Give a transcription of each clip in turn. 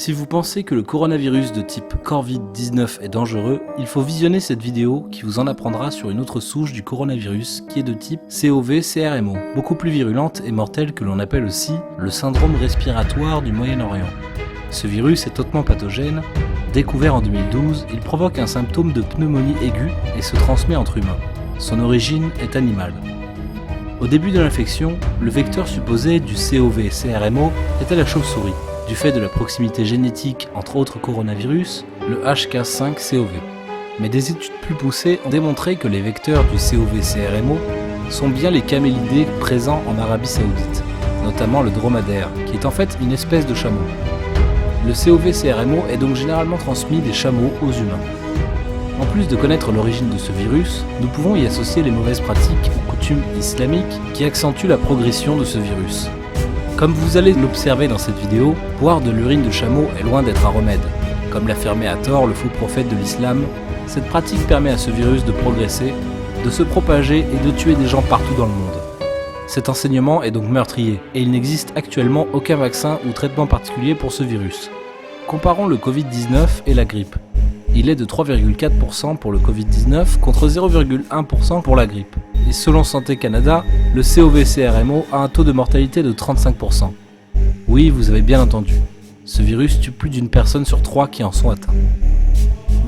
Si vous pensez que le coronavirus de type Corvid-19 est dangereux, il faut visionner cette vidéo qui vous en apprendra sur une autre souche du coronavirus qui est de type CoV-CRMO, beaucoup plus virulente et mortelle que l'on appelle aussi le syndrome respiratoire du Moyen-Orient. Ce virus est hautement pathogène. Découvert en 2012, il provoque un symptôme de pneumonie aiguë et se transmet entre humains. Son origine est animale. Au début de l'infection, le vecteur supposé du CoV-CRMO était la chauve-souris, du fait de la proximité génétique entre autres coronavirus, le HK5CoV. Mais des études plus poussées ont démontré que les vecteurs du CoV-CRMO sont bien les camélidés présents en Arabie Saoudite, notamment le dromadaire, qui est en fait une espèce de chameau. Le CoV-CRMO est donc généralement transmis des chameaux aux humains. En plus de connaître l'origine de ce virus, nous pouvons y associer les mauvaises pratiques ou coutumes islamiques qui accentuent la progression de ce virus. Comme vous allez l'observer dans cette vidéo, boire de l'urine de chameau est loin d'être un remède. Comme l'affirmait à tort le faux prophète de l'islam, cette pratique permet à ce virus de progresser, de se propager et de tuer des gens partout dans le monde. Cet enseignement est donc meurtrier et il n'existe actuellement aucun vaccin ou traitement particulier pour ce virus. Comparons le Covid-19 et la grippe. Il est de 3,4% pour le Covid-19 contre 0,1% pour la grippe. Et selon Santé Canada, le CoV-CRMO a un taux de mortalité de 35%. Oui, vous avez bien entendu. Ce virus tue plus d'une personne sur 3 qui en sont atteints.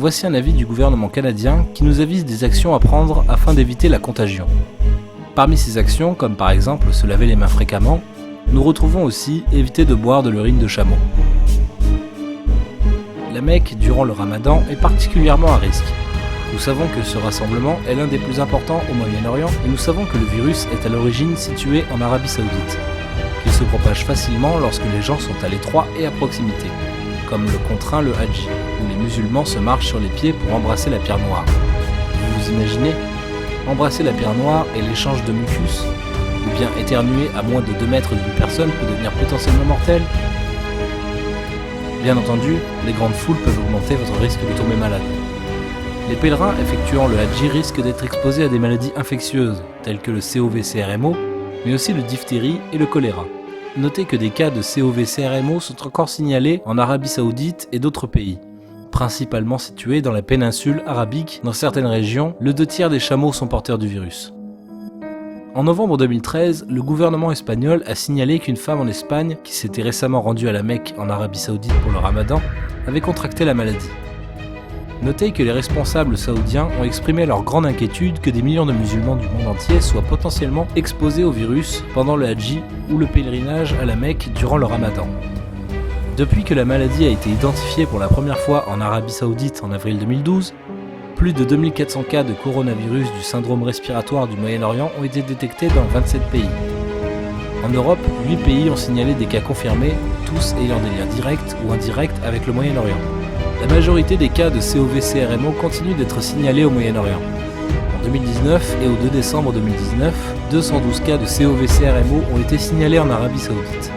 Voici un avis du gouvernement canadien qui nous avise des actions à prendre afin d'éviter la contagion. Parmi ces actions, comme par exemple se laver les mains fréquemment, nous retrouvons aussi éviter de boire de l'urine de chameau. La Mecque, durant le Ramadan, est particulièrement à risque. Nous savons que ce rassemblement est l'un des plus importants au Moyen-Orient et nous savons que le virus est à l'origine situé en Arabie Saoudite. Il se propage facilement lorsque les gens sont à l'étroit et à proximité, comme le contraint le Hadji, où les musulmans se marchent sur les pieds pour embrasser la pierre noire. Vous vous imaginez ? Embrasser la pierre noire et l'échange de mucus, ou bien éternuer à moins de 2 mètres d'une personne peut devenir potentiellement mortel. Bien entendu, les grandes foules peuvent augmenter votre risque de tomber malade. Les pèlerins effectuant le Hadji risquent d'être exposés à des maladies infectieuses, telles que le CoV-CRMO, mais aussi le diphtérie et le choléra. Notez que des cas de CoV-CRMO sont encore signalés en Arabie Saoudite et d'autres pays, principalement situés dans la péninsule arabique. Dans certaines régions, le 2/3 des chameaux sont porteurs du virus. En novembre 2013, le gouvernement espagnol a signalé qu'une femme en Espagne, qui s'était récemment rendue à la Mecque en Arabie Saoudite pour le Ramadan, avait contracté la maladie. Notez que les responsables saoudiens ont exprimé leur grande inquiétude que des millions de musulmans du monde entier soient potentiellement exposés au virus pendant le Hadji ou le pèlerinage à la Mecque durant le Ramadan. Depuis que la maladie a été identifiée pour la première fois en Arabie Saoudite en avril 2012, plus de 2400 cas de coronavirus du syndrome respiratoire du Moyen-Orient ont été détectés dans 27 pays. En Europe, 8 pays ont signalé des cas confirmés, tous ayant des liens directs ou indirects avec le Moyen-Orient. La majorité des cas de CoV-CRMO continuent d'être signalés au Moyen-Orient. En 2019 et au 2 décembre 2019, 212 cas de CoV-CRMO ont été signalés en Arabie Saoudite.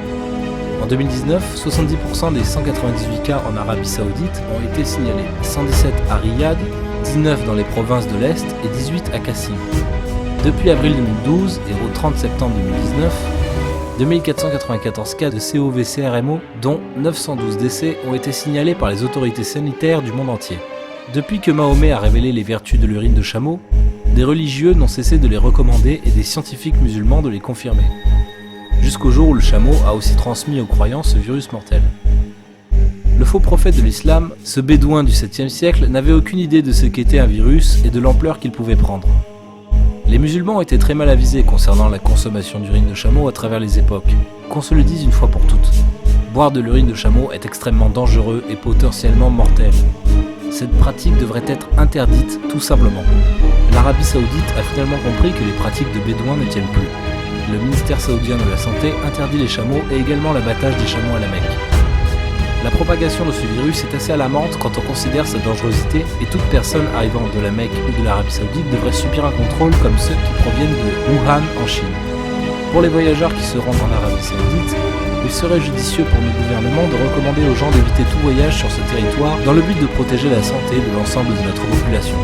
En 2019, 70% des 198 cas en Arabie Saoudite ont été signalés, 117 à Riyad, 19 dans les provinces de l'Est et 18 à Qassim. Depuis avril 2012 et au 30 septembre 2019, 2494 cas de CoV-CRMO, dont 912 décès, ont été signalés par les autorités sanitaires du monde entier. Depuis que Mahomet a révélé les vertus de l'urine de chameau, des religieux n'ont cessé de les recommander et des scientifiques musulmans de les confirmer. Jusqu'au jour où le chameau a aussi transmis aux croyants ce virus mortel. Le faux prophète de l'islam, ce bédouin du 7e siècle, n'avait aucune idée de ce qu'était un virus et de l'ampleur qu'il pouvait prendre. Les musulmans étaient très mal avisés concernant la consommation d'urine de chameau à travers les époques. Qu'on se le dise une fois pour toutes. Boire de l'urine de chameau est extrêmement dangereux et potentiellement mortel. Cette pratique devrait être interdite, tout simplement. L'Arabie Saoudite a finalement compris que les pratiques de bédouins ne tiennent plus. Le ministère saoudien de la Santé interdit les chameaux et également l'abattage des chameaux à la Mecque. La propagation de ce virus est assez alarmante quand on considère sa dangerosité et toute personne arrivant de la Mecque ou de l'Arabie Saoudite devrait subir un contrôle comme ceux qui proviennent de Wuhan en Chine. Pour les voyageurs qui se rendent en Arabie Saoudite, il serait judicieux pour nos gouvernements de recommander aux gens d'éviter tout voyage sur ce territoire dans le but de protéger la santé de l'ensemble de notre population.